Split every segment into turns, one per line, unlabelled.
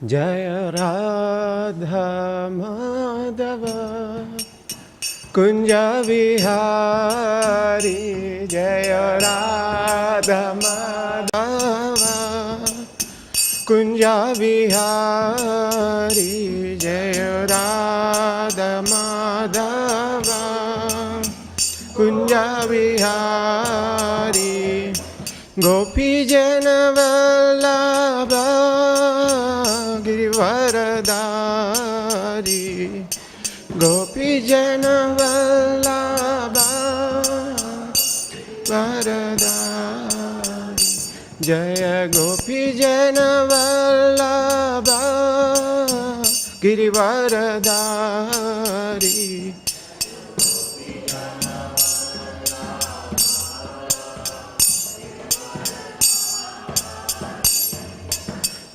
Jaya Radha Madhava Kunja Vihari Jaya Radha Madhava Kunja Vihari Jaya Radha Madhava Kunja Vihari Gopi Jana Vallabha Girivaradari Gopi Jana Vallabha Varadari Jaya Gopi Jana Vallabha Girivaradari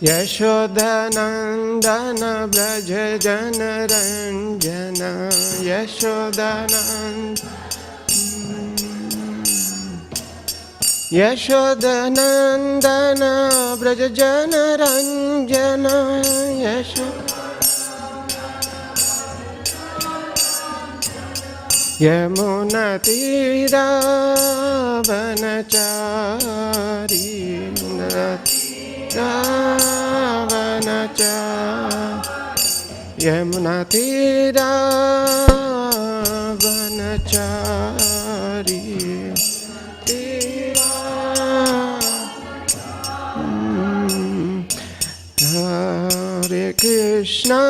Yashodanandana Braja Jana Ranjana Yashodanandana Braja Jana Ranjana Yamuna Tira Vanachari Yamuna Tira Vanachari Tira Hare Krishna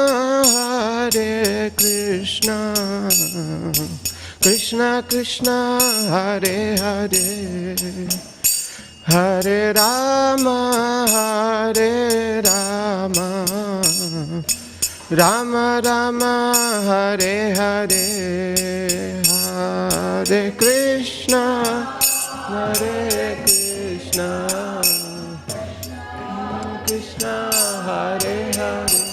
Hare Krishna Krishna Krishna Hare Hare Hare Rama, Hare Rama, Rama Rama, Hare Hare, Hare Krishna, Hare Krishna, Krishna Hare Hare.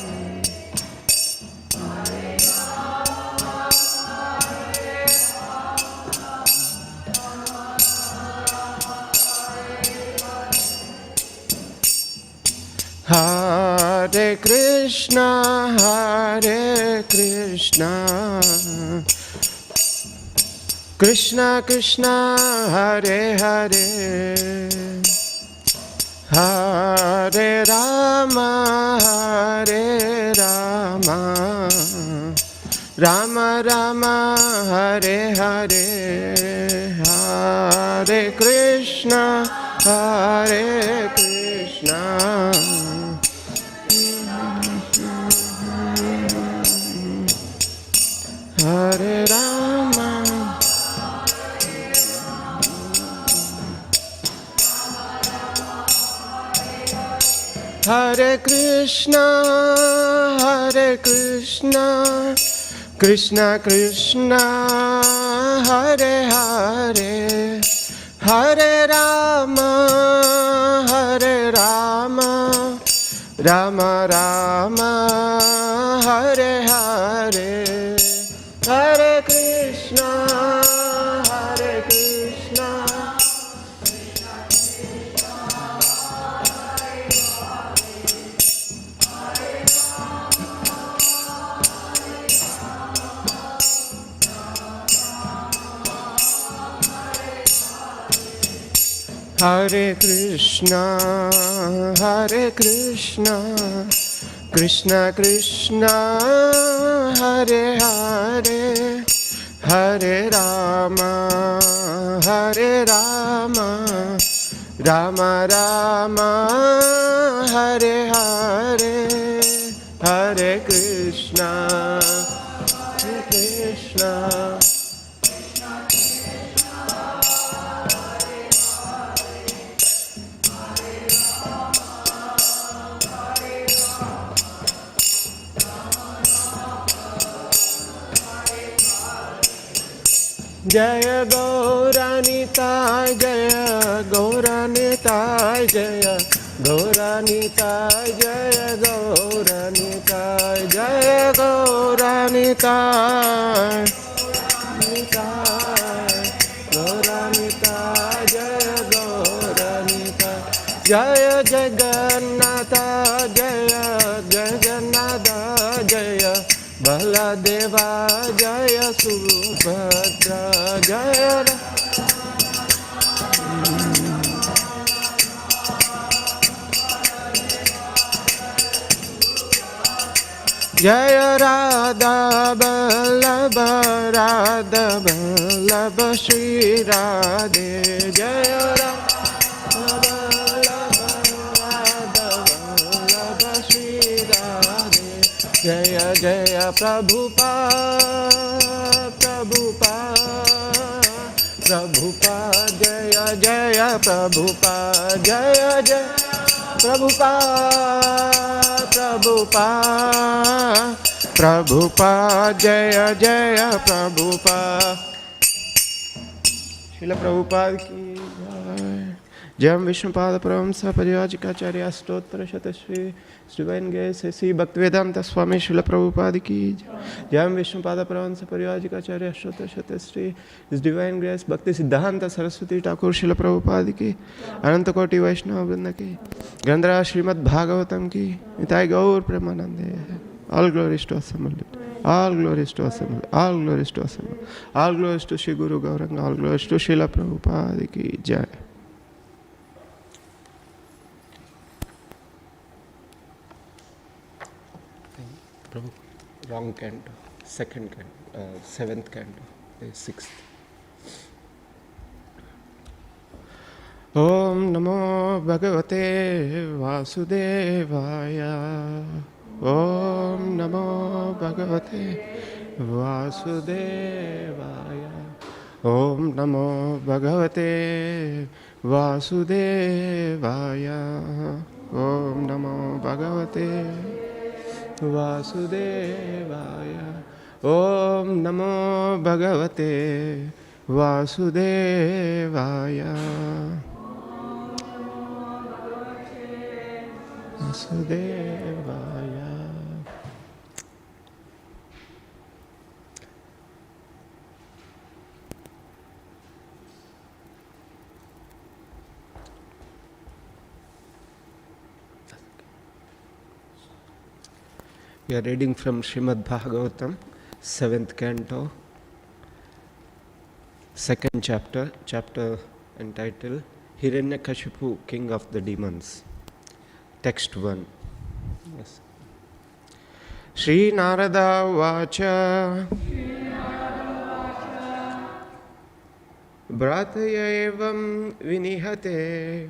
Hare Krishna, Hare Krishna, Krishna Krishna, Hare Hare, Hare Rama, Hare Rama, Rama Rama, Hare Hare, Hare Krishna, Hare Krishna. Hare Rama Hare Krishna Hare Krishna Krishna Krishna Hare Hare Hare Rama Hare Rama Rama Rama Hare Hare Hare Krishna, Hare Krishna, Hare Krishna, Hare Krishna, Krishna Krishna, Hare Hare, Hare Rama, Hare Rama, Rama Rama, Hare Hare, Hare Krishna, Hare Krishna. Jaya Gauranitai, Jaya Gauranitai, Jaya Gauranitai, Jaya Gauranitai, Jaya Gauranitai, Gauranitai, Jaya Gauranitai, Jaya Jagannatha, Jaya Baladeva Jaya Subhadra Jaya Jaya Radha Vallabha Radha Vallabha Shri Radhe Jaya Radha Vallabha Radha Vallabha Shri Radhe Jaya Jaya Prabhupada Prabhupada Prabhupada Jaya Jaya Prabhupada Jaya Jaya Prabhupada Prabhupada Prabhupada Jaya Jaya Prabhupada Srila Prabhupada ki jai Jam Vishnupada Paramsa Pariyajikacharya Stotra Shatasri Divine Grace Sri Bhaktivedanta Swami Srila Prabhupada ki Jam Vishnupada Paramsa Pariyajikacharya Stotra Shatasri His Divine Grace Bhakti Siddhanta Saraswati Thakur Srila Prabhupada ki Ananta Koti Vaishnava Vrinda ki Gandhara Śrīmad Bhāgavatam ki Nitai Gaur Premanande All glories to Assembled All glories to Assembled All glories to Assembled All glories to Shri Guru Gauranga All glories to Srila Prabhupada ki Jai Prabhu, wrong canto, second canto, seventh canto, sixth. Om Namo Bhagavate Vasudevaya. Om Namo Bhagavate Vasudevaya. Om Namo Bhagavate Vasudevaya. Om Namo Bhagavate Vasudevaya. Om Namo Bhagavate Vasudevaya. Vasudevaya. We are reading from Śrīmad Bhāgavatam, 7th canto, 2nd chapter entitled Hiranyakashipu, King of the Demons. Text 1. Yes. Shri Narada Vacha Bhrataya evam vinihate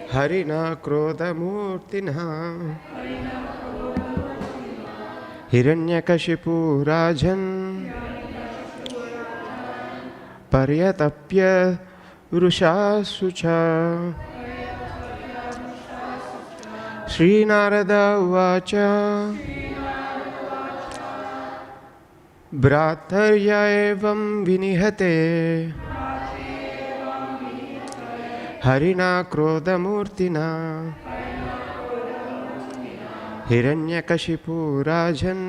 Harina Krodha Murtina Hiranyakashipu Rajan Paryatapya Vrushasucha Shri Narada Vacha Bhratarya evam vinihate Harina Krodha Murtina Hiranyakashipu Rajan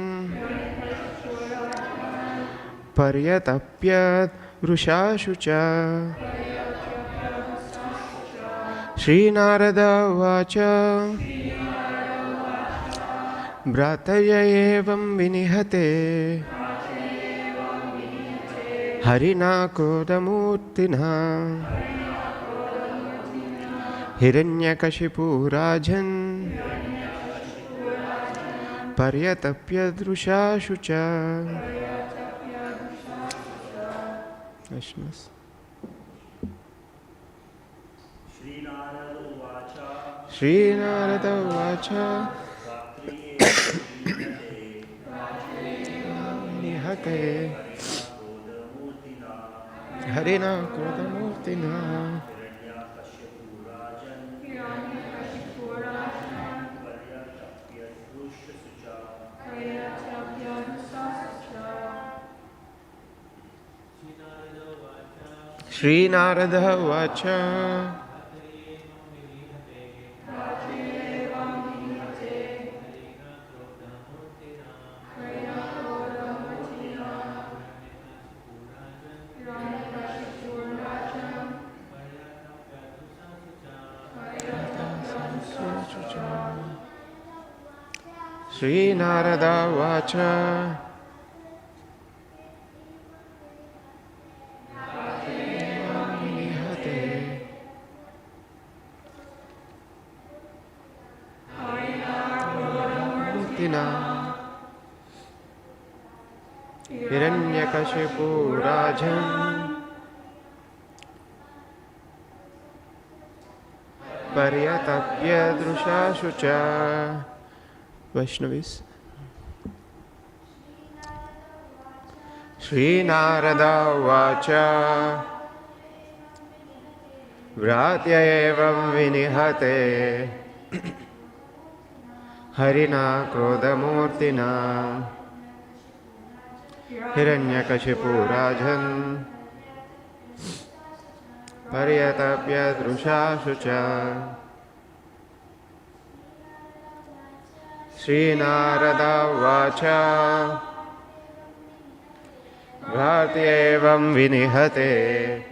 Paryatapya Vrushashucha Shri Narada Vacha Bhratarya evam vinihate Harina Krodha Murtina Hiranyakashipu Rajan Paryatapya Vrushashucha. Vaishnavas. Shri Narada Vacha Nihate Harina Krodha Murtina Shri Narada Vacha Shri Narada Vacha Hiranyakashipu Rajan Paryatapya Drushashucha. Vaishnavis. Shri Narada Vacha Vratya evam vinihate Harina Krodamurtina Hiranyakashipu Rajan Paryatapya Drushashucha. Shri Narada Vacha Bharti evam vinihate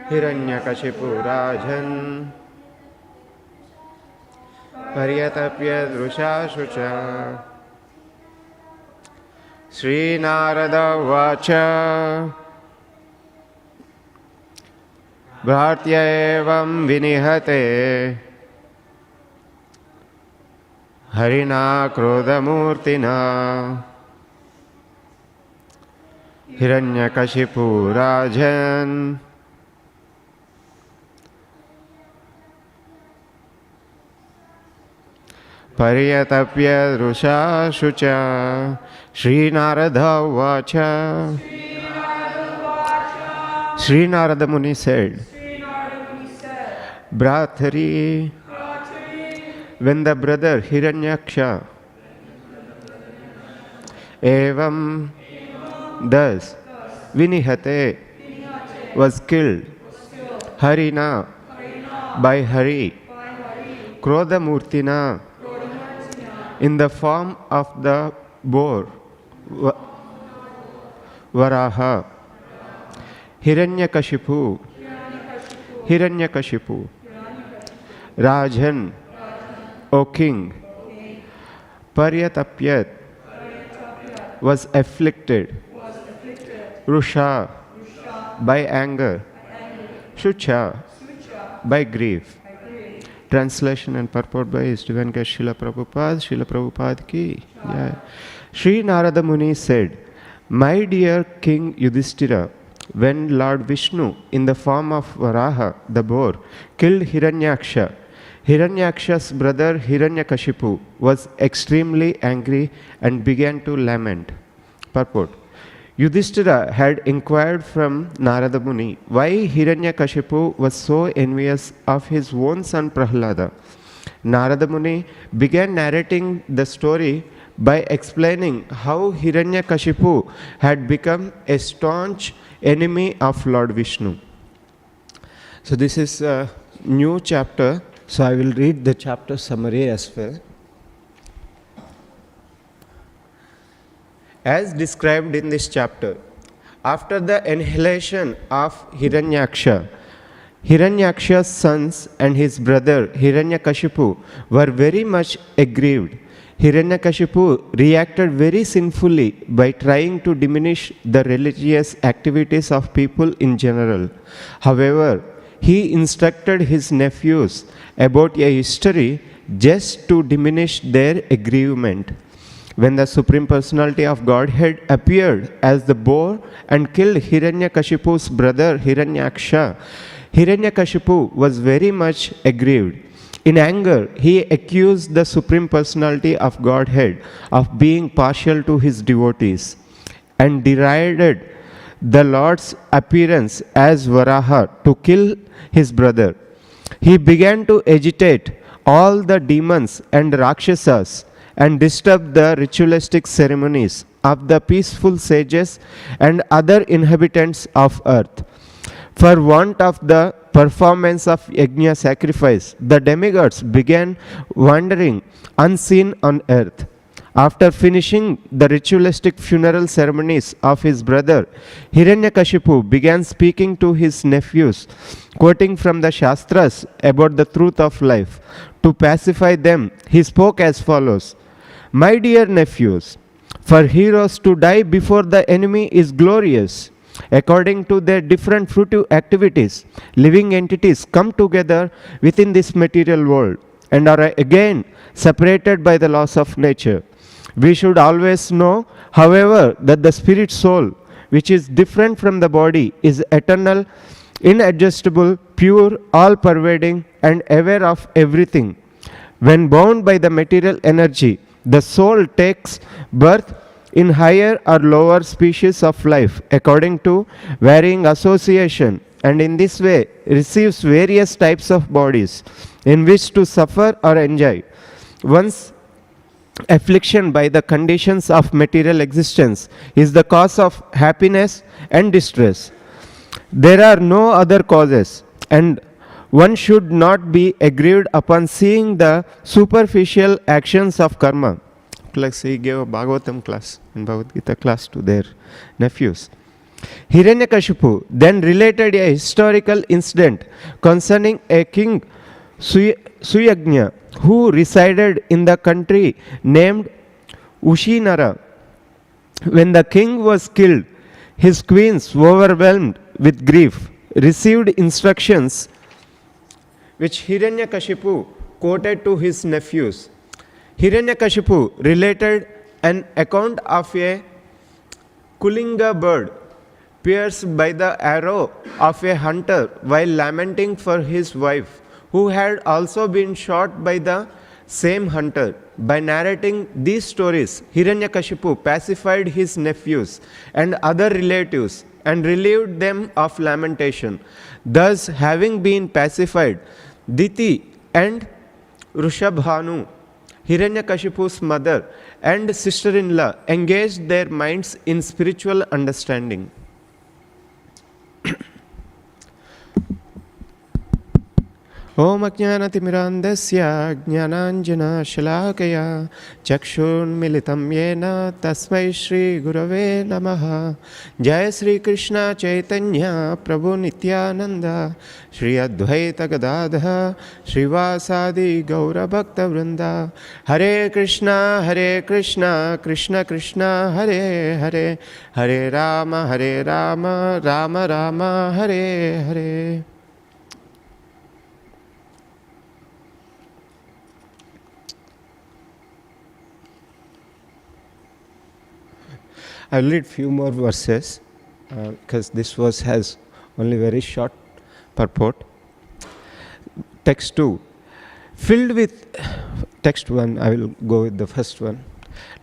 Hiranyakashipu Rajan Paryatapya Drushashucha. Shri Narada Vacha Bhartya evam vinihate Harina Krodamurtina Hiranyakashipu Rajan Paryatapya Drushashucha. Shri Narada Vacha. Shri Narada Muni said, Bhratari, when the brother Hiranyaksha evam thus vinihate was killed, Harina by Hari, Krodamurtina in the form of the boar, Varaha, Hiranyakashipu, Rajan, O king, Paryatapyat was afflicted, Rusha by anger, Shucha by grief. Translation and purport by His Divine Grace Srila Prabhupada, Srila Prabhupada ki jai. Sri Narada Muni said, My dear King Yudhishthira, when Lord Vishnu, in the form of Varaha, the boar, killed Hiranyaksha, Hiranyaksha's brother Hiranyakashipu was extremely angry and began to lament. Purport. Yudhishthira had inquired from Narada Muni why Hiranyakashipu was so envious of his own son Prahlada. Narada Muni began narrating the story by explaining how Hiranyakashipu had become a staunch enemy of Lord Vishnu. So this is a new chapter, so I will read the chapter summary as well. As described in this chapter, after the annihilation of Hiranyaksha, Hiranyaksha's sons and his brother Hiranyakashipu were very much aggrieved. Hiranyakashipu reacted very sinfully by trying to diminish the religious activities of people in general. However, he instructed his nephews about a history just to diminish their aggrievement. When the Supreme Personality of Godhead appeared as the boar and killed Hiranyakashipu's brother Hiranyaksha, Hiranyakashipu was very much aggrieved. In anger, he accused the Supreme Personality of Godhead of being partial to his devotees and derided the Lord's appearance as Varaha to kill his brother. He began to agitate all the demons and Rakshasas and disturb the ritualistic ceremonies of the peaceful sages and other inhabitants of earth. For want of the performance of yajna sacrifice, the demigods began wandering unseen on earth. After finishing the ritualistic funeral ceremonies of his brother, Hiranyakashipu began speaking to his nephews, quoting from the Shastras about the truth of life. To pacify them, he spoke as follows: "My dear nephews, for heroes to die before the enemy is glorious. According to their different fruitive activities, living entities come together within this material world and are again separated by the laws of nature. We should always know, however, that the spirit soul, which is different from the body, is eternal, inadjustable, pure, all-pervading, and aware of everything. When bound by the material energy, the soul takes birth in higher or lower species of life according to varying association, and in this way receives various types of bodies in which to suffer or enjoy. Once affliction by the conditions of material existence is the cause of happiness and distress. There are no other causes, and one should not be aggrieved upon seeing the superficial actions of karma." Like he gave a Bhagavatam class and Bhagavad Gita class to their nephews. Hiranyakashipu then related a historical incident concerning a king Suyagnya who resided in the country named Ushinara. When the king was killed, his queens, overwhelmed with grief, received instructions which Hiranyakashipu quoted to his nephews. Hiranyakashipu related an account of a Kulinga bird pierced by the arrow of a hunter while lamenting for his wife, who had also been shot by the same hunter. By narrating these stories, Hiranyakashipu pacified his nephews and other relatives and relieved them of lamentation. Thus, having been pacified, Diti and Rushabhanu, Hiranyakashipu's mother and sister-in-law, engaged their minds in spiritual understanding. Om Ajnanatimirandasya Jnananjana Shalakaya Chakshunmilitam Yena Tasmai Shri Gurave Namaha. Jai Shri Krishna Chaitanya Prabhu Nityananda Shri Advaita Gadadha Srivasadi Gaura Bhakta Vrinda. Hare Krishna Krishna Krishna Hare Hare, Hare Rama Rama Rama Hare Hare. I'll read few more verses because this verse has only very short purport. Text 2. Filled with text 1, I will go with the first one.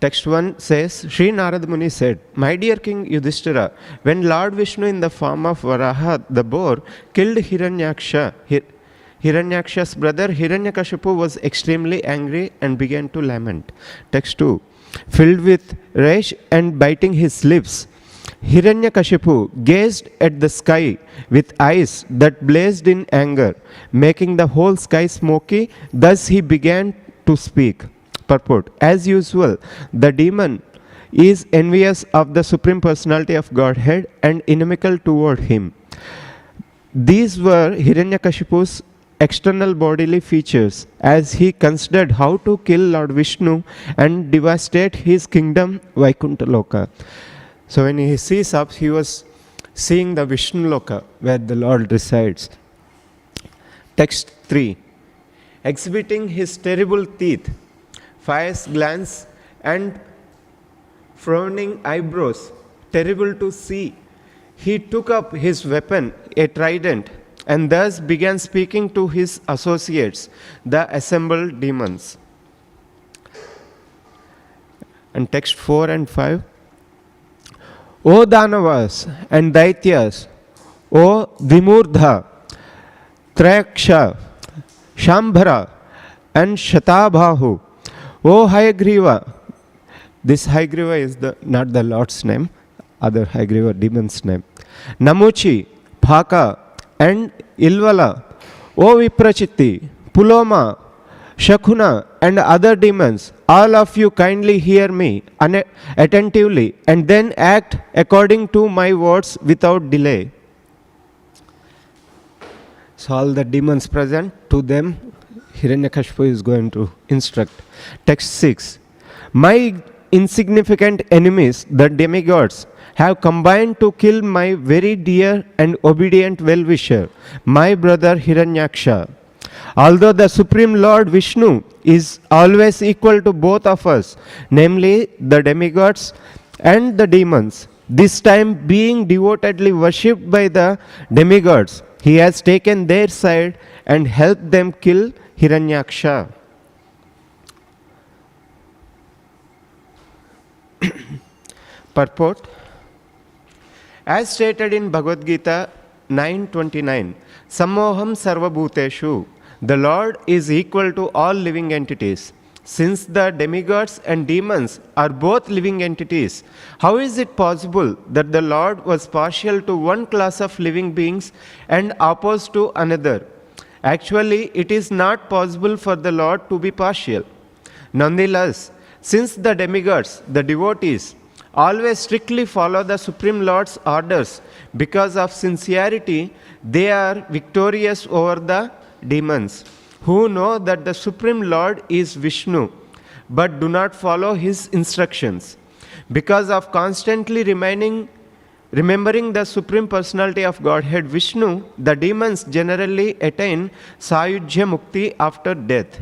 Text 1 says, Sri Narada Muni said, "My dear King Yudhishthira, when Lord Vishnu in the form of Varaha, the boar, killed Hiranyaksha's brother Hiranyakashipu was extremely angry and began to lament." Text 2. Filled with rage and biting his lips, Hiranyakashipu gazed at the sky with eyes that blazed in anger, making the whole sky smoky. Thus he began to speak. Purport. As usual, the demon is envious of the Supreme Personality of Godhead and inimical toward him. These were Hiranyakashipu's external bodily features as he considered how to kill Lord Vishnu and devastate his kingdom Vaikuntha Loka. So when he sees up, he was seeing the Vishnu Loka where the Lord resides. Text 3. Exhibiting his terrible teeth, fierce glance and frowning eyebrows, terrible to see, he took up his weapon, a trident, and thus began speaking to his associates, the assembled demons. And text 4 and 5. O Danavas and Daityas, O Vimurdha, Trayaksha, Shambhara, and Shatabhahu, O Hayagriva. This Hayagriva is not the Lord's name, other Hayagriva demon's name. Namuchi, Phaka, and Ilvala, O Viprachitti, Puloma, Shakuna and other demons, all of you kindly hear me attentively and then act according to my words without delay. So all the demons present, to them Hiranyakashipu is going to instruct. Text 6. My insignificant enemies, the demigods, have combined to kill my very dear and obedient well-wisher, my brother Hiranyaksha. Although the Supreme Lord Vishnu is always equal to both of us, namely the demigods and the demons, this time being devotedly worshipped by the demigods, he has taken their side and helped them kill Hiranyaksha. Purport. As stated in Bhagavad Gita 9:29, Samoham sarva bhuteshu, the Lord is equal to all living entities. Since the demigods and demons are both living entities, how is it possible that the Lord was partial to one class of living beings and opposed to another? Actually, it is not possible for the Lord to be partial. Nonetheless, since the demigods, the devotees, always strictly follow the Supreme Lord's orders because of sincerity, they are victorious over the demons, who know that the Supreme Lord is Vishnu, but do not follow his instructions. Because of constantly remembering the Supreme Personality of Godhead Vishnu, the demons generally attain Sayujya Mukti after death.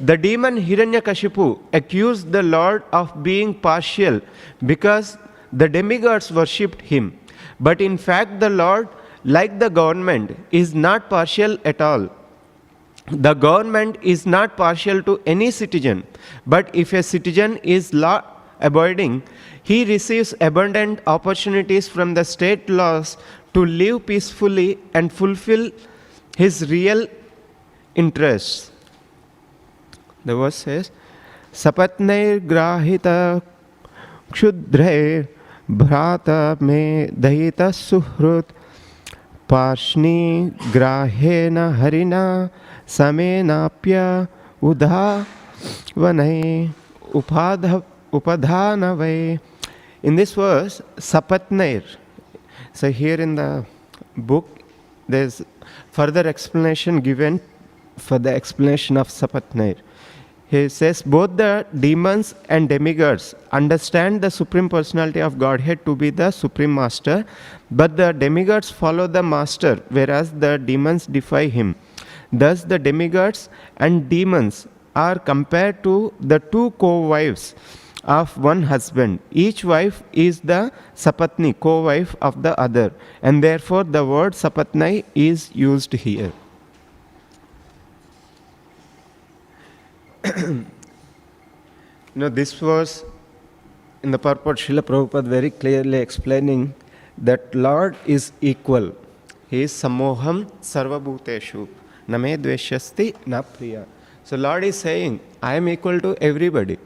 The demon Hiranyakashipu accused the Lord of being partial because the demigods worshipped him. But in fact, the Lord, like the government, is not partial at all. The government is not partial to any citizen, but if a citizen is law-abiding, he receives abundant opportunities from the state laws to live peacefully and fulfill his real interests. The verse says, Sapatnair grahita kshudre bhrata me dahita suhrut parshni grahena harina samenapya udha vanai upadhanavai. In this verse, Sapatnair. So here in the book, there's further explanation given for the explanation of Sapatnair. He says, both the demons and demigods understand the Supreme Personality of Godhead to be the Supreme Master, but the demigods follow the Master, whereas the demons defy him. Thus, the demigods and demons are compared to the two co-wives of one husband. Each wife is the Sapatni, co-wife of the other, and therefore the word Sapatnai is used here. This verse in the purport, Srila Prabhupada very clearly explaining that Lord is equal. He is Samoham Sarva Bhuteshu, Name Dveshyasti Na Priya. So Lord is saying, I am equal to everybody.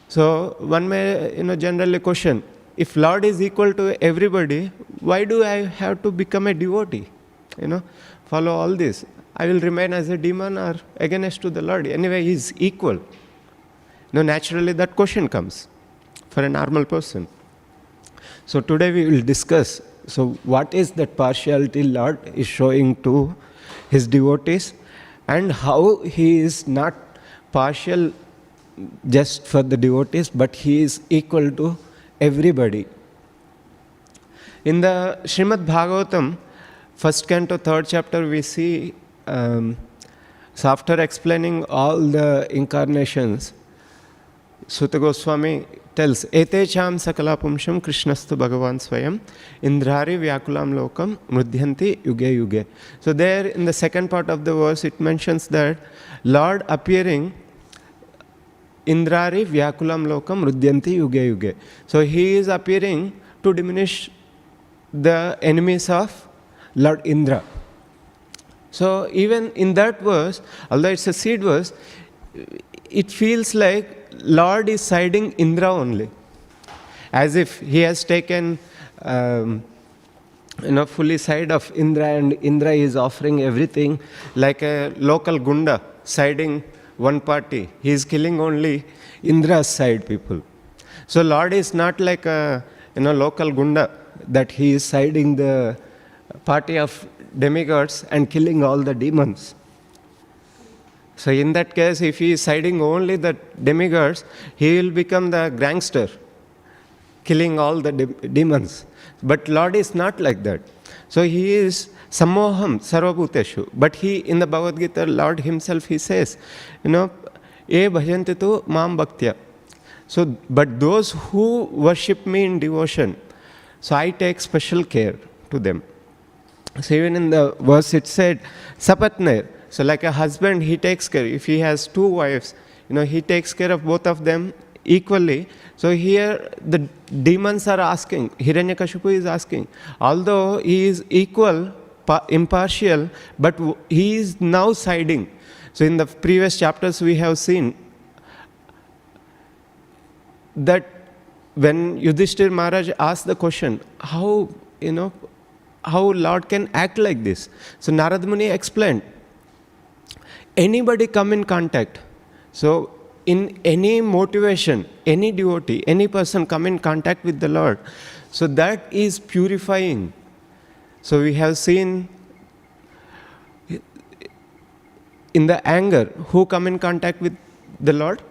So one may generally question, if Lord is equal to everybody, why do I have to become a devotee? Follow all this. I will remain as a demon or against to the Lord. Anyway, he is equal. Naturally that question comes for a normal person. So today we will discuss, so what is that partiality Lord is showing to his devotees and how he is not partial just for the devotees, but he is equal to everybody. In the Śrīmad Bhāgavatam, 1st canto, 3rd chapter, we see, so after explaining all the incarnations, Suta Goswami tells, Etecham sakala pumsham Krishnastu Bhagavan Swayam Indrari Vyakulam Lokam Mridhyanti Yuge Yuge. So there in the second part of the verse it mentions that Lord appearing Indrari Vyakulam Lokam Mridhyanti Yuge Yuge. So he is appearing to diminish the enemies of Lord Indra. So even in that verse, although it's a seed verse, it feels like Lord is siding Indra only, as if he has taken fully side of Indra, and Indra is offering everything like a local gunda siding one party. He is killing only Indra's side people. So Lord is not like a local gunda, that he is siding the party of demigods and killing all the demons. So in that case, if he is siding only the demigods, he will become the gangster, killing all the demons. But Lord is not like that. So he is samoham sarvabhuteshu. But he, in the Bhagavad Gita, Lord himself, he says, e bhajanti tu mam bhaktya. So, but those who worship me in devotion, so I take special care to them. So even in the verse it said, sapatner. So like a husband, he takes care. If he has two wives, he takes care of both of them equally. So here the demons are asking, Hiranyakashipu is asking, although he is equal, impartial, but he is now siding. So in the previous chapters we have seen that when Yudhishthir Maharaj asked the question, how Lord can act like this? So Narad Muni explained, anybody come in contact. So in any motivation, any devotee, any person come in contact with the Lord, so that is purifying. So we have seen in the anger, who come in contact with the Lord?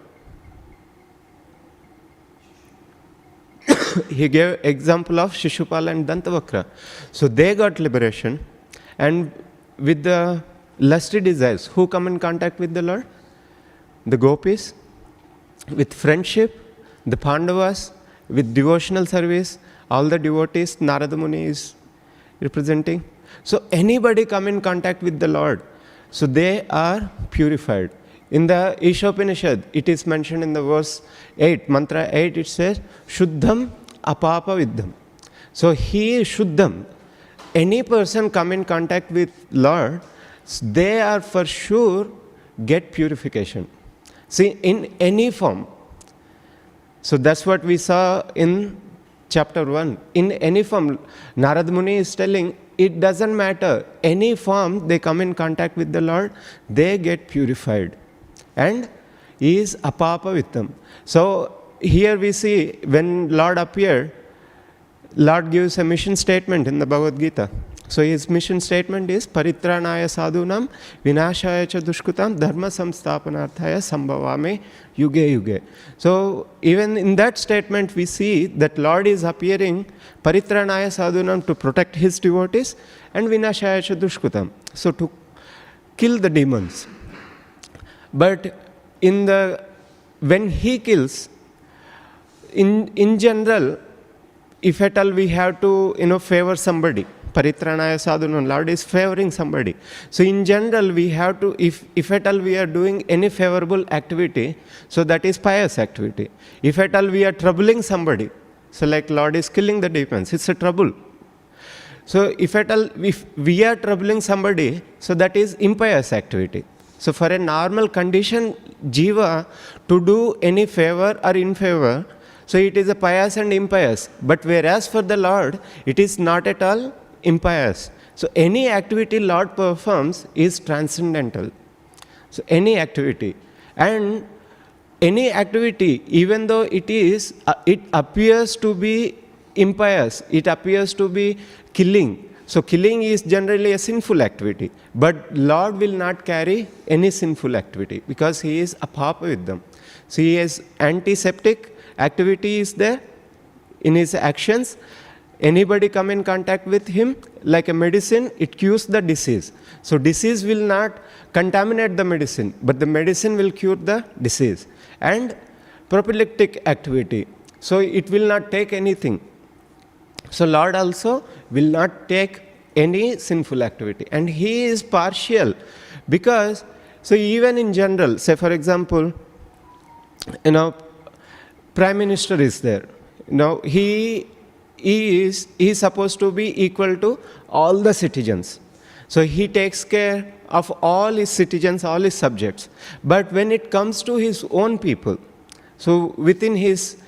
He gave example of Shishupala and Dantavakra. So they got liberation. And with the lusty desires, who come in contact with the Lord? The gopis. With friendship, the Pandavas. With devotional service, all the devotees Narada Muni is representing. So anybody come in contact with the Lord, so they are purified. In the Ishopanishad, it is mentioned in the verse 8, mantra 8, it says, Shuddham apapa viddham. So he is Shuddham. Any person come in contact with Lord, they are for sure get purification. See, in any form. So that's what we saw in chapter 1. In any form, Narad Muni is telling, it doesn't matter. Any form they come in contact with the Lord, they get purified. And he is apapa vittam. So here we see when Lord appeared, Lord gives a mission statement in the Bhagavad Gita. So his mission statement is Paritranaya sadhunam vinashaya cha dushkutam dharma samsthapanarthaya sambhavame yuge yuge. So even in that statement we see that Lord is appearing Paritranaya sadhunam to protect his devotees and vinashaya cha dushkutam. So to kill the demons. But when he kills, in general, if at all we have to favor somebody, Paritranaya sadhunam, Lord is favoring somebody. So in general we have to, if at all we are doing any favorable activity, so that is pious activity. If at all we are troubling somebody, so like Lord is killing the demons, it's a trouble. So if at all if we are troubling somebody, so that is impious activity. So for a normal condition jiva to do any favor or in favor, so it is a pious and impious. But whereas for the Lord, it is not at all impious. So any activity Lord performs is transcendental. So any activity. And any activity, even though it appears to be impious, it appears to be killing. So killing is generally a sinful activity. But Lord will not carry any sinful activity because he is apapa with them. So he is antiseptic activity is there in his actions. Anybody come in contact with him, like a medicine, it cures the disease. So disease will not contaminate the medicine, but the medicine will cure the disease. And prophylactic activity. So it will not take anything. So Lord also will not take any sinful activity. And he is partial because, so even in general, say for example, Prime Minister is there. He is supposed to be equal to all the citizens. So he takes care of all his citizens, all his subjects. But when it comes to his own people, so within his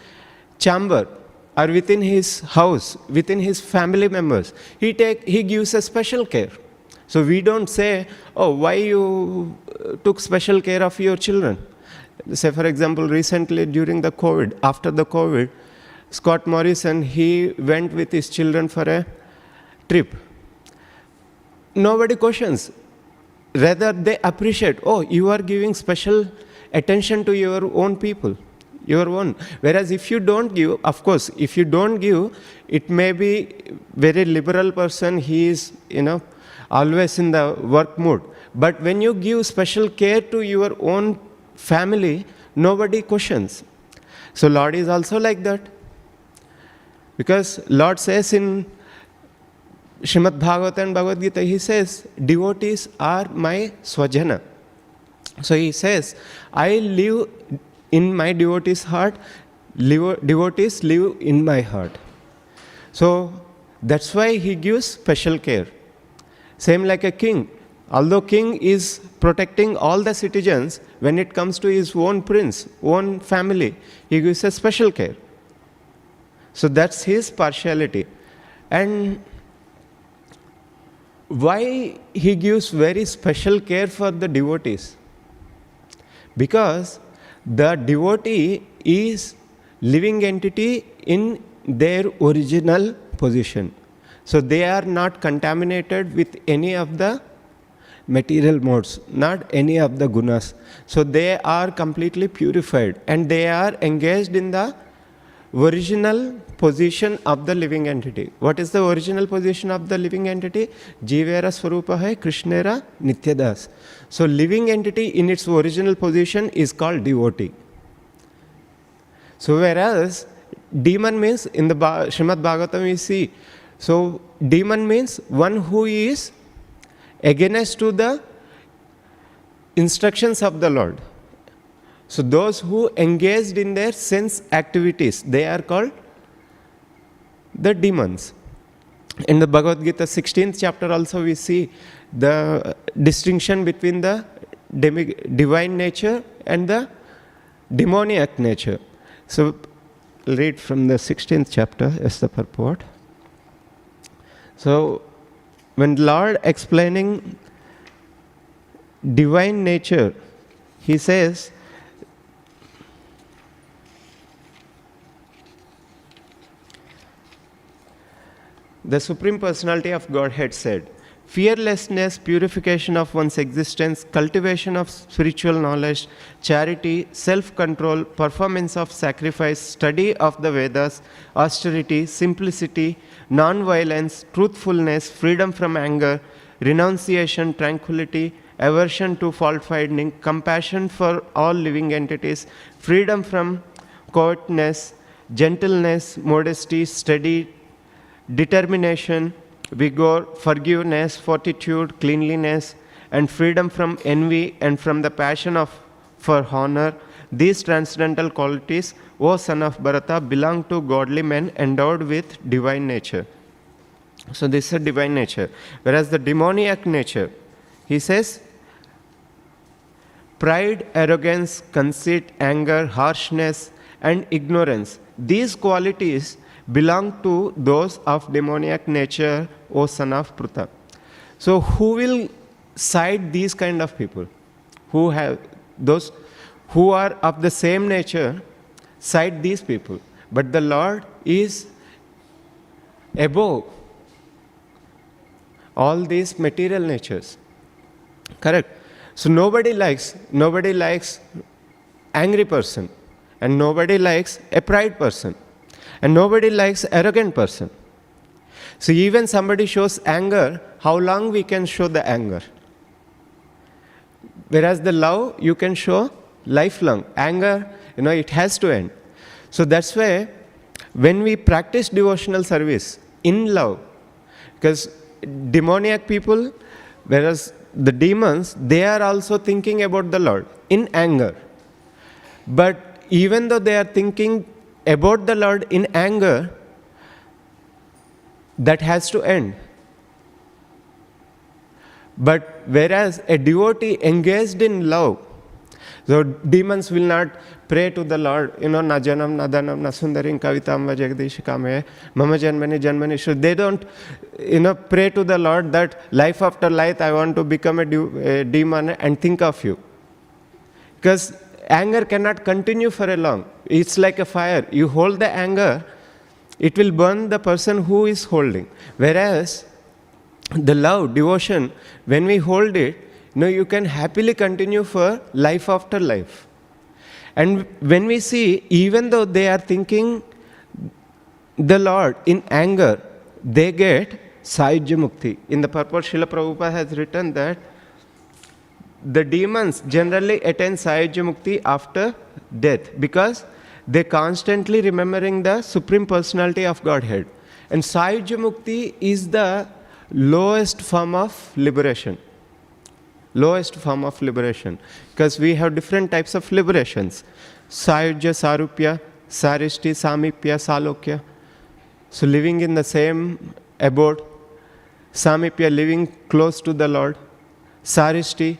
chamber, or within his house, within his family members, he gives a special care. So we don't say, oh, why you took special care of your children? Say, for example, recently during the COVID, after the COVID, Scott Morrison, he went with his children for a trip. Nobody questions. Rather, they appreciate, oh, you are giving special attention to your own people, your own. Whereas if you don't give, of course, if you don't give, it may be very liberal person, he is, always in the work mood. But when you give special care to your own family, nobody questions. So Lord is also like that. Because Lord says in Śrīmad Bhāgavatam and Bhagavad Gita, he says, devotees are my swajana. So he says, I live in my devotees' heart, devotees live in my heart. So that's why he gives special care. Same like a king. Although king is protecting all the citizens, when it comes to his own prince, own family, he gives a special care. So that's his partiality. And why he gives very special care for the devotees? Because the devotee is living entity in their original position. So they are not contaminated with any of the material modes, not any of the gunas. So they are completely purified and they are engaged in the original position of the living entity. What is the original position of the living entity? Jivera Swarupa hai Krishnera Nityadas. So living entity in its original position is called devotee. So whereas demon means, in the Śrīmad Bhāgavatam we see, so demon means one who is against to the instructions of the Lord. So those who engaged in their sense activities, they are called the demons. In the Bhagavad Gita 16th chapter also we see the distinction between the divine nature and the demoniac nature. So read from the 16th chapter as the purport. So when Lord explaining divine nature, he says, the Supreme Personality of Godhead said, fearlessness, purification of one's existence, cultivation of spiritual knowledge, charity, self-control, performance of sacrifice, study of the Vedas, austerity, simplicity, non-violence, truthfulness, freedom from anger, renunciation, tranquility, aversion to fault-finding, compassion for all living entities, freedom from cowardice, gentleness, modesty, steady, determination, vigor, forgiveness, fortitude, cleanliness, and freedom from envy and from the passion for honor. These transcendental qualities, O son of Bharata, belong to godly men endowed with divine nature. So this is a divine nature. Whereas the demoniac nature, he says, pride, arrogance, conceit, anger, harshness, and ignorance. These qualities belong to those of demoniac nature, O son of Pruta. So who will side these kind of people? Who have those who are of the same nature, side these people. But the Lord is above all these material natures. Correct? So nobody likes angry person, and nobody likes a pride person. And nobody likes arrogant person. So even somebody shows anger, how long we can show the anger? Whereas the love, you can show lifelong. Anger, it has to end. So that's why when we practice devotional service in love, because demoniac people, whereas the demons, they are also thinking about the Lord in anger. But even though they are thinking about the Lord in anger, that has to end. But whereas a devotee engaged in love, So demons will not pray to the Lord, na janam, na dhanam, na sundarim, kavitam, va jagdishikame, mama janmani, janmani. So they don't, pray to the Lord that life after life I want to become a demon and think of you. Because anger cannot continue for a long. It's like a fire. You hold the anger, it will burn the person who is holding. Whereas the love, devotion, when we hold it, you can happily continue for life after life. And when we see, even though they are thinking the Lord in anger, they get Sayujya Mukti. In the purport, Srila Prabhupada has written that the demons generally attain Sayujya Mukti after death because they constantly remembering the Supreme Personality of Godhead. And Sayujya Mukti is the lowest form of liberation. Lowest form of liberation. Because we have different types of liberations. Sayujya, Sarupya, Sarishti, Samipya, Salokya. So living in the same abode. Samipya, living close to the Lord. Sarishti,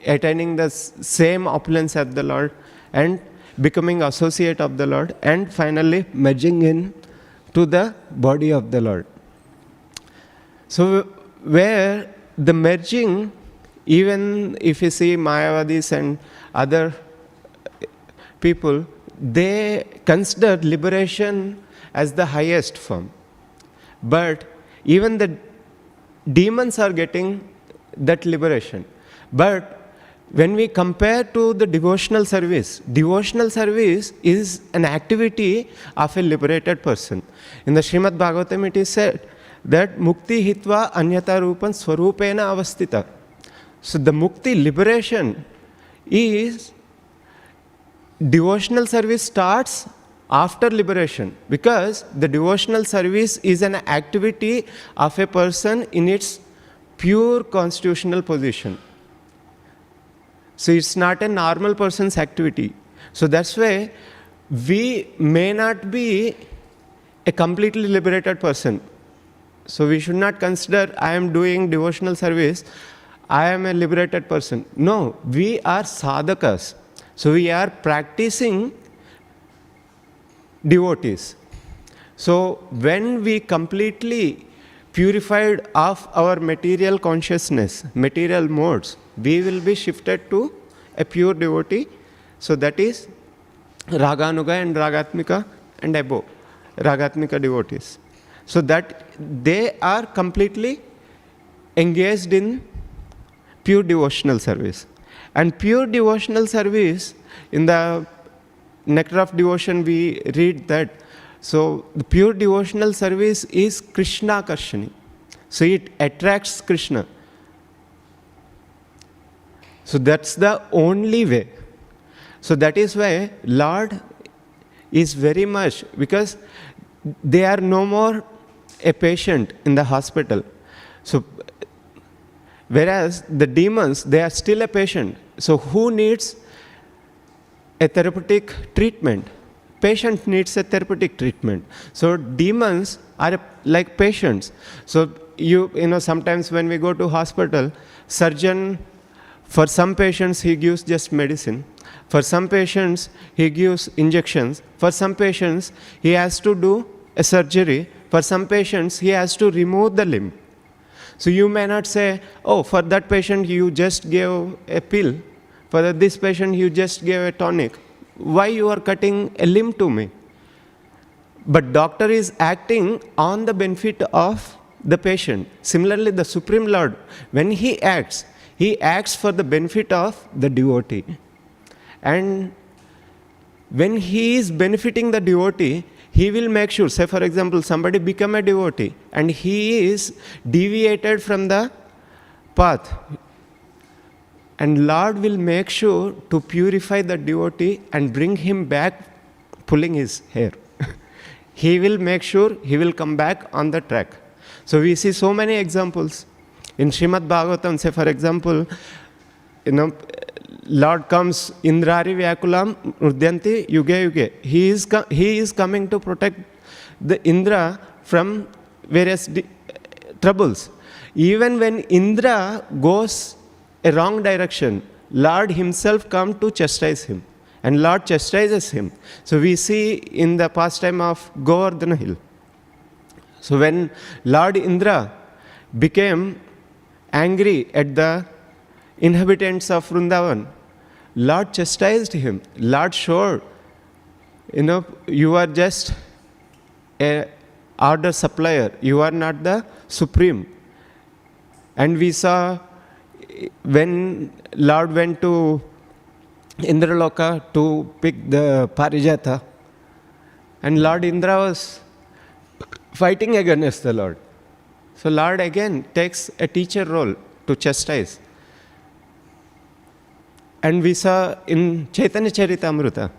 attaining the same opulence as the Lord. And becoming associate of the Lord. And finally, merging in to the body of the Lord. So where the merging, even if you see Mayavadis and other people, they consider liberation as the highest form. But even the demons are getting that liberation. But when we compare to the devotional service is an activity of a liberated person. In the Śrīmad Bhāgavatam it is said that mukti hitva anyata rupan swarupena avastita. So the mukti, liberation, is devotional service starts after liberation because the devotional service is an activity of a person in its pure constitutional position. So it's not a normal person's activity. So that's why we may not be a completely liberated person. So we should not consider I am doing devotional service, I am a liberated person. No, we are sadhakas. So we are practicing devotees. So when we completely purified of our material consciousness, material modes, we will be shifted to a pure devotee. So that is Raganuga and Ragatmika and above, Ragatmika devotees. So that they are completely engaged in pure devotional service. And pure devotional service, in the Nectar of Devotion we read that, so the pure devotional service is Krishna Karshani. So it attracts Krishna. So that's the only way. So that is why Lord is very much, because they are no more a patient in the hospital. So whereas the demons, they are still a patient. So who needs a therapeutic treatment? Patient needs a therapeutic treatment. So demons are like patients. So you know sometimes when we go to hospital, surgeon, for some patients he gives just medicine. For some patients he gives injections. For some patients he has to do a surgery. For some patients he has to remove the limb. So you may not say, oh, for that patient you just gave a pill. For this patient you just gave a tonic. Why you are cutting a limb to me? But doctor is acting on the benefit of the patient. Similarly, the Supreme Lord, when he acts for the benefit of the devotee. And when he is benefiting the devotee, he will make sure, say for example, somebody become a devotee and he is deviated from the path. And Lord will make sure to purify the devotee and bring him back, pulling his hair. He will make sure he will come back on the track. So we see so many examples. In Śrīmad Bhāgavatam, say for example, Lord comes, Indrari Vyakulam Urdyanti Yuge Yuge. He is coming to protect the Indra from various troubles. Even when Indra goes a wrong direction, Lord himself come to chastise him. And Lord chastises him. So we see in the pastime of Govardhana hill. So when Lord Indra became angry at the inhabitants of Vrindavan, Lord chastised him. Lord showed, you are just a order supplier. You are not the supreme. And we saw when Lord went to Indraloka to pick the Parijata, and Lord Indra was fighting against the Lord. So Lord again takes a teacher role to chastise. And we saw in Chaitanya Charitamrita,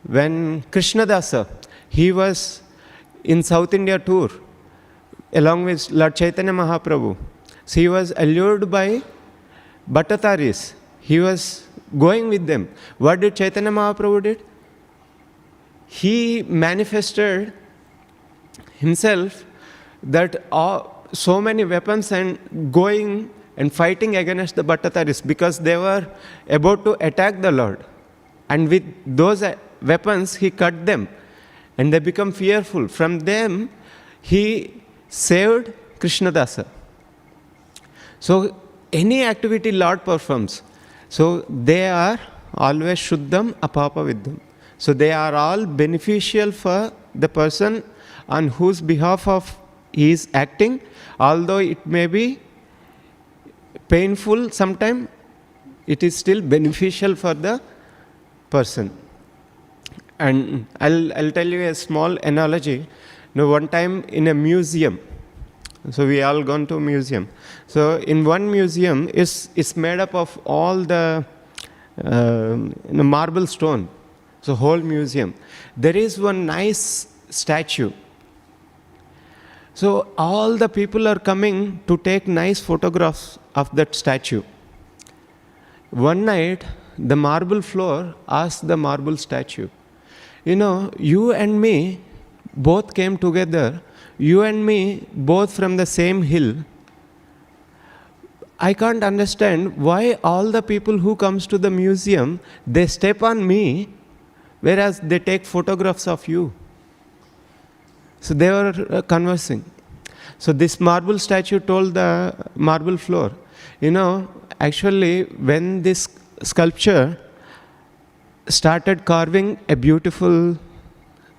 when Krishna Dasa, he was in South India tour along with Lord Chaitanya Mahaprabhu. So he was allured by Bhattataris. He was going with them. What did Chaitanya Mahaprabhu did? He manifested himself that so many weapons and going and fighting against the Bhattataris because they were about to attack the Lord. And with those weapons, he cut them. And they become fearful. From them, he saved Krishna Dasa. So, any activity Lord performs, so they are always Shuddham Apapa Viddham. So, they are all beneficial for the person on whose behalf of he is acting, although it may be painful sometimes, it is still beneficial for the person. And I'll tell you a small analogy. One time in a museum, so we all gone to a museum. So in one museum, it's made up of all the marble stone. So whole museum. There is one nice statue. So all the people are coming to take nice photographs of that statue. One night, the marble floor asked the marble statue, you and me both came together, you and me both from the same hill. I can't understand why all the people who comes to the museum, they step on me, whereas they take photographs of you. So they were conversing. So this marble statue told the marble floor, actually when this sculpture started carving a beautiful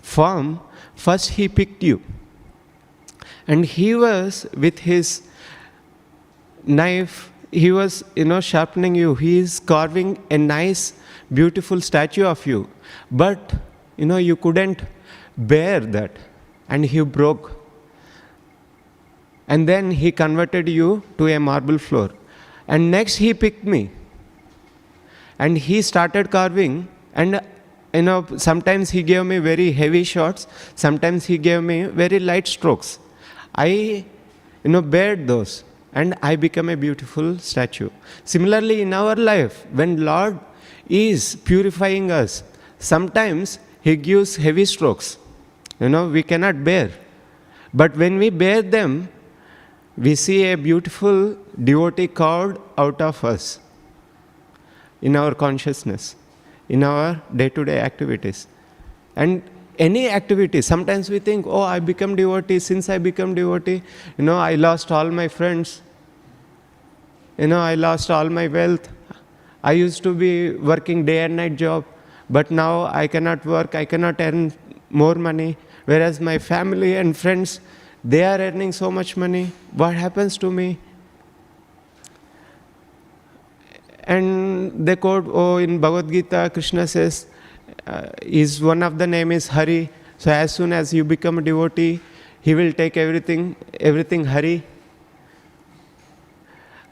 form, first he picked you. And he was with his knife, he was, sharpening you. He is carving a nice, beautiful statue of you. But, you couldn't bear that. And he broke. And then he converted you to a marble floor. And next he picked me. And he started carving. And, sometimes he gave me very heavy shots. Sometimes he gave me very light strokes. I, bared those. And I became a beautiful statue. Similarly, in our life, when Lord is purifying us, sometimes he gives heavy strokes. We cannot bear. But when we bear them, we see a beautiful devotee carved out of us in our consciousness, in our day-to-day activities. And any activity, sometimes we think, I become devotee, since I become devotee, I lost all my friends, I lost all my wealth. I used to be working day and night job, but now I cannot work, I cannot earn more money, whereas my family and friends, they are earning so much money. What happens to me? And they quote, in Bhagavad Gita, Krishna says, one of the name is Hare. So as soon as you become a devotee, he will take everything Hare.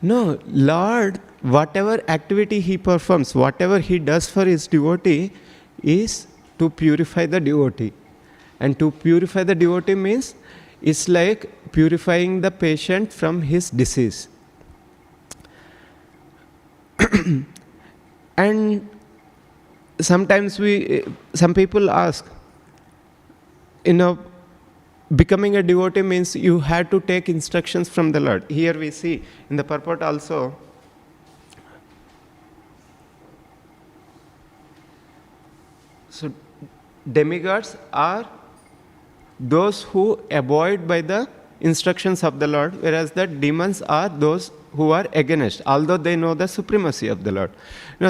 No, Lord, whatever activity he performs, whatever he does for his devotee is to purify the devotee. And to purify the devotee means, it's like purifying the patient from his disease. And sometimes some people ask, becoming a devotee means you had to take instructions from the Lord. Here we see in the purport also, So demigods are those who abide by the instructions of the Lord, whereas the demons are those who are against, although they know the supremacy of the Lord.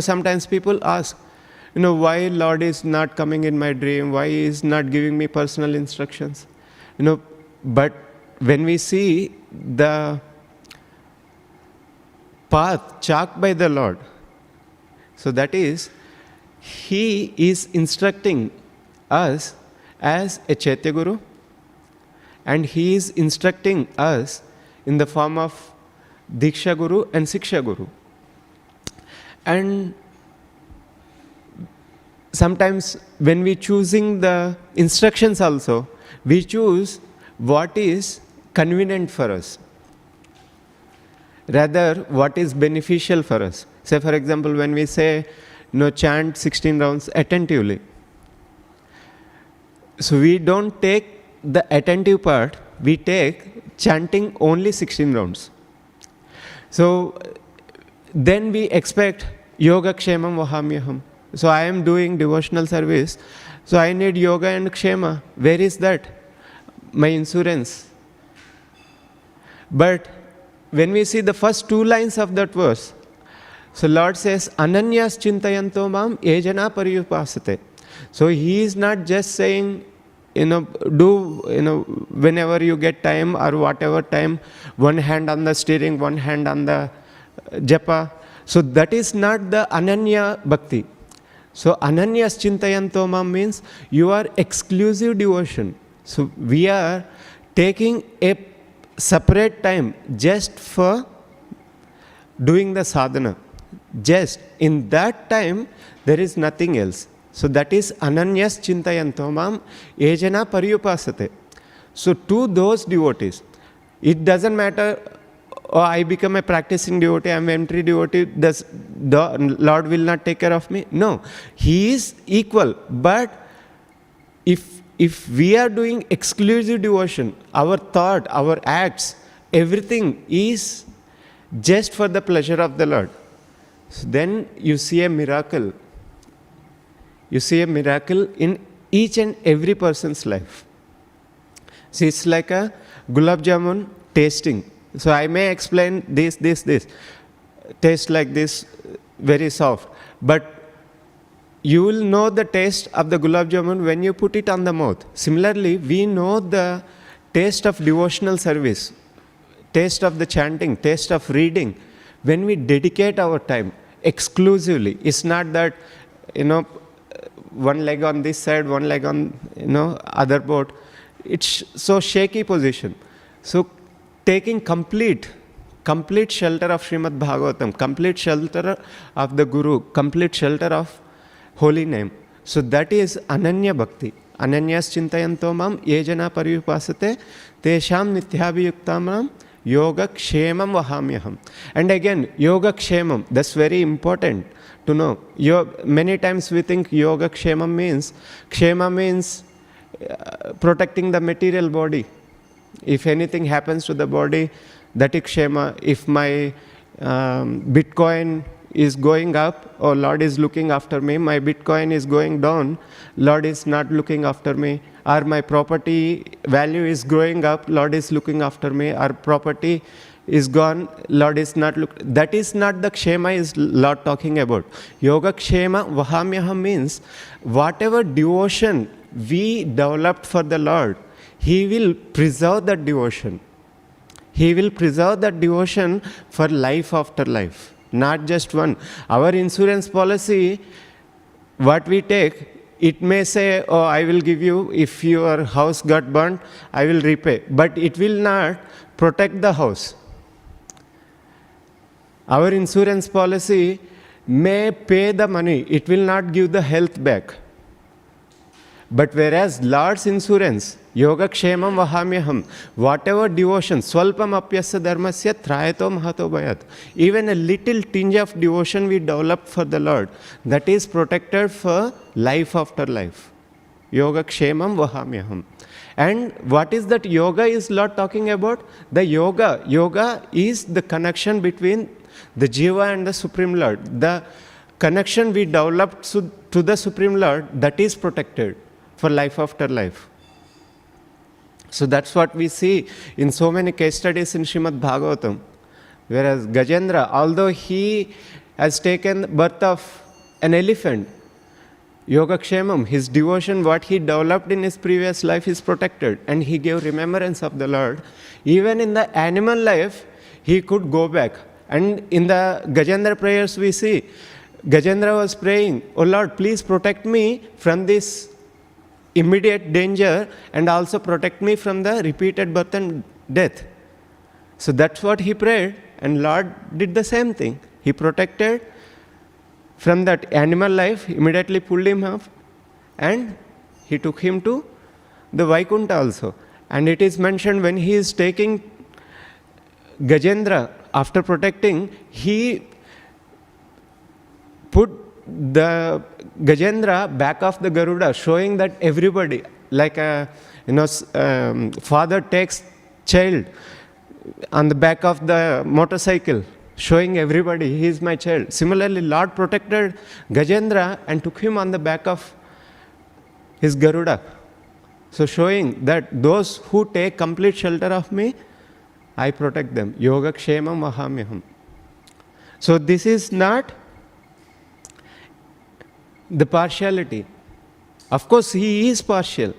Sometimes people ask, why Lord is not coming in my dream, why he is not giving me personal instructions. But when we see the path chalked by the Lord, so that is, he is instructing us as a Chaitya Guru, and he is instructing us in the form of Diksha Guru and Siksha Guru. And sometimes when we choosing the instructions also, we choose what is convenient for us, rather what is beneficial for us. Say for example, when we say, chant 16 rounds attentively. So we don't take the attentive part, we take chanting only 16 rounds. So then we expect yoga kshemam vahamyaham. So I am doing devotional service, so I need yoga and kshema. Where is that? My insurance. But when we see the first two lines of that verse, so Lord says, Ananyas chintayanto mam ejana pariyupasate. So he is not just saying, whenever you get time or whatever time, one hand on the steering, one hand on the japa. So that is not the Ananya Bhakti. So Ananyas Chintayanto Mam means you are exclusive devotion. So we are taking a separate time just for doing the sadhana. Just in that time, there is nothing else. So that is Ananyas Chintayanto Mam Ejana Pariyupasate. So to those devotees, it doesn't matter, I become a practicing devotee, I am an entry devotee, the Lord will not take care of me. No, he is equal. But if we are doing exclusive devotion, our thought, our acts, everything is just for the pleasure of the Lord, so then you see a miracle. You see a miracle in each and every person's life. See, it's like a gulab jamun tasting. So I may explain this. Taste like this, very soft. But you will know the taste of the gulab jamun when you put it on the mouth. Similarly, we know the taste of devotional service, taste of the chanting, taste of reading, when we dedicate our time exclusively. It's not that, one leg on this side, one leg on, other boat. It's so shaky position. So taking complete shelter of Śrīmad Bhāgavatam, complete shelter of the Guru, complete shelter of holy name. So that is Ananya Bhakti. Ananyas Chintayanto Mam Yejana Pariyupasate Tesham Nityabhiyuktamam Yoga Kshemam Vahamyaham. And again, Yoga Kshemam, that's very important to know. Many times we think Yoga Kshema means protecting the material body. If anything happens to the body, that is Kshema. If my Bitcoin is going up, or Lord is looking after me, my Bitcoin is going down, Lord is not looking after me, or my property value is growing up, Lord is looking after me, or property is gone, Lord is not looking. That is not the Kshema is Lord talking about. Yoga Kshema Vahamyaham means whatever devotion we developed for the Lord, He will preserve that devotion. He will preserve that devotion for life after life, not just one. Our insurance policy, what we take, it may say, I will give you, if your house got burnt, I will repay. But it will not protect the house. Our insurance policy may pay the money, it will not give the health back. But whereas Lord's insurance, Yoga Kshemam Vahamyaham, whatever devotion, Swalpam Apyasya Dharmasya Trayato Mahato Bhayat, even a little tinge of devotion we develop for the Lord, that is protected for life after life. Yoga Kshemam Vahamyaham. And what is that yoga is Lord talking about? The yoga. Yoga is the connection between the Jiva and the Supreme Lord. The connection we developed to the Supreme Lord, that is protected for life after life. So that's what we see in so many case studies in Śrīmad Bhāgavatam. Whereas Gajendra, although he has taken birth of an elephant, Yogakshemam, his devotion, what he developed in his previous life is protected, and he gave remembrance of the Lord. Even in the animal life, he could go back. And in the Gajendra prayers we see, Gajendra was praying, "Oh Lord, please protect me from this immediate danger and also protect me from the repeated birth and death." So that's what he prayed, and Lord did the same thing. He protected from that animal life, immediately pulled him up, and he took him to the Vaikuntha also. And it is mentioned when he is taking Gajendra, after protecting, he put the Gajendra back of the Garuda, showing that everybody, like a father takes child on the back of the motorcycle, showing everybody, he is my child. Similarly, Lord protected Gajendra and took him on the back of his Garuda. So showing that those who take complete shelter of me, I protect them. Yoga Kshema Mahamyaham. So this is not the partiality. Of course, he is partial.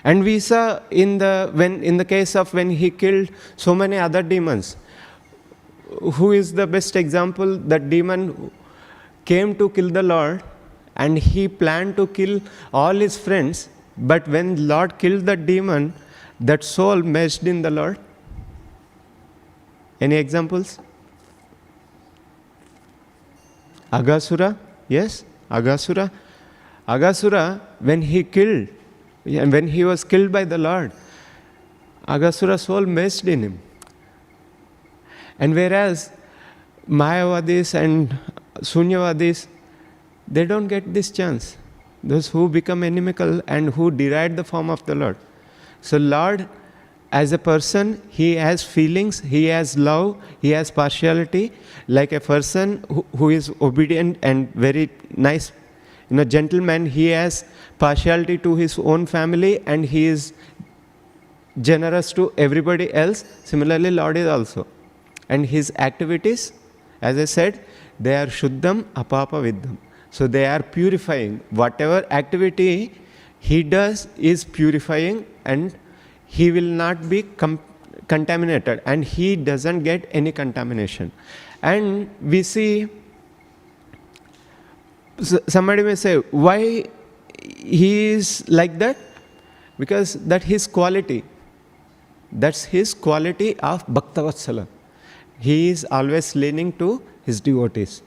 And we saw in the case of when he killed so many other demons. Who is the best example? That demon came to kill the Lord, and he planned to kill all his friends. But when Lord killed the demon, that soul merged in the Lord. Any examples? Aghasura? Yes, Aghasura. Aghasura, when he was killed by the Lord, Aghasura's soul merged in him. And whereas Mayavadis and Sunyavadis, they don't get this chance. Those who become inimical and who deride the form of the Lord. So Lord, as a person, he has feelings, he has love, he has partiality. Like a person who is obedient and very nice, gentleman, he has partiality to his own family, and he is generous to everybody else. Similarly, Lord is also. And his activities, as I said, they are Shuddham Apapa Viddham. So they are purifying. Whatever activity he does is purifying, and he will not be contaminated, and he doesn't get any contamination. And we see, somebody may say, why he is like that? Because that's his quality. That's his quality of Bhaktavatsala. He is always leaning to his devotees,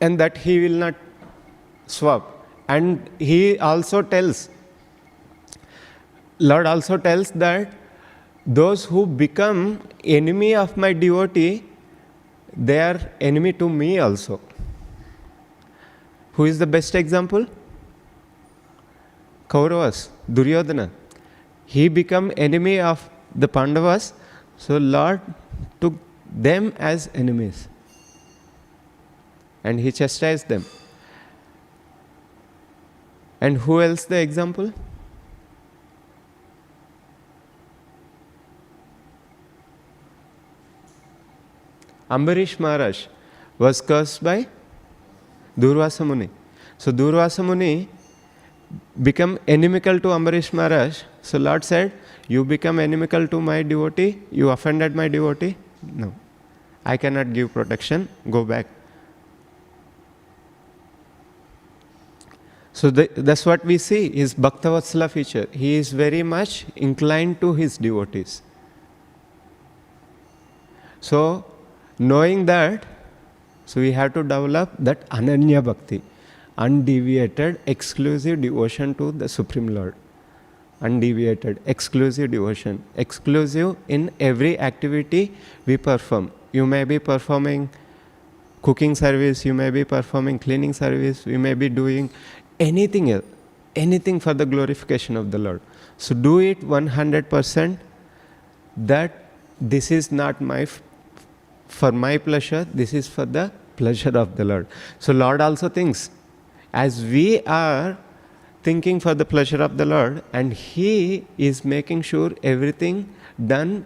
and that he will not swap. And he also tells, Lord also tells that those who become enemy of my devotee, they are enemy to me also. Who is the best example? Kauravas, Duryodhana. He became enemy of the Pandavas, so Lord took them as enemies, and he chastised them. And who else the example? Ambarish Maharaj was cursed by Durvasa Muni. So Durvasa Muni become inimical to Ambarish Maharaj. So Lord said, you become inimical to my devotee, you offended my devotee. No, I cannot give protection, go back. So that's what we see, his Bhaktavatsala feature. He is very much inclined to his devotees. So, knowing that, so we have to develop that Ananya Bhakti, undeviated, exclusive devotion to the Supreme Lord. Undeviated, exclusive devotion. Exclusive in every activity we perform. You may be performing cooking service, you may be performing cleaning service, we may be doing anything else, anything for the glorification of the Lord. So do it 100%, that this is not for my pleasure, this is for the pleasure of the Lord. So Lord also thinks, as we are thinking for the pleasure of the Lord, and He is making sure everything done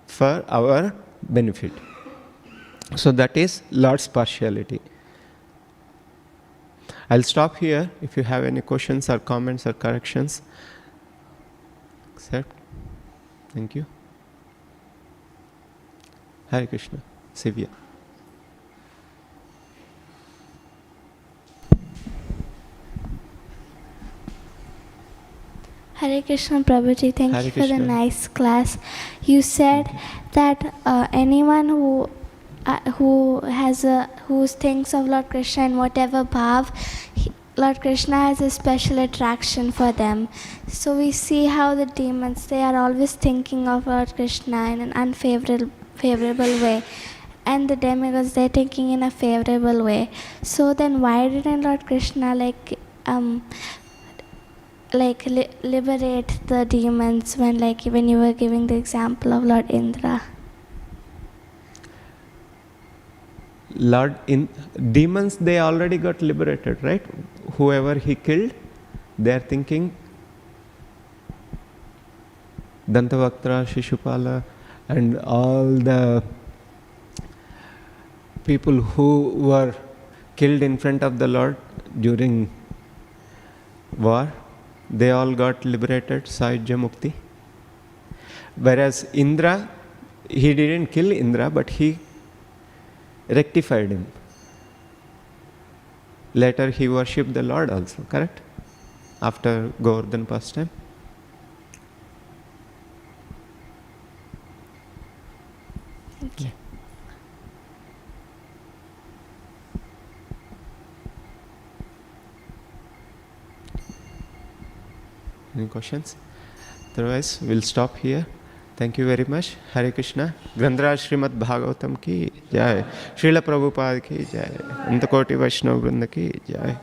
for our benefit. So that is Lord's partiality. I'll stop here. If you have any questions or comments or corrections, accept. Thank you. Hare Krishna. Sevya.
Hare Krishna, Prabhuji. Thank
Hare
you for
Krishna.
the nice class. You said that anyone who thinks of Lord Krishna in whatever bhav, Lord Krishna has a special attraction for them. So we see how the demons, they are always thinking of Lord Krishna in an unfavorable way, and the demigods, they're thinking in a favorable way. So then why didn't Lord Krishna liberate the demons when you were giving the example of Lord Indra?
Demons, they already got liberated, right? Whoever he killed, they are thinking Dantavaktra, Shishupala, and all the people who were killed in front of the Lord during war, they all got liberated, Sahyajya Mukti. Whereas Indra, he didn't kill Indra, but he rectified him. Later he worshipped the Lord also, correct? After Govardhan pastime.
Thank you.
Any questions? Otherwise, we'll stop here. Thank you very much. Hare Krishna. Grandraj Śrīmad Bhāgavatam ki jai. Srila Prabhupada ki jai. Antakoti Vaishnava Vrinda ki jai.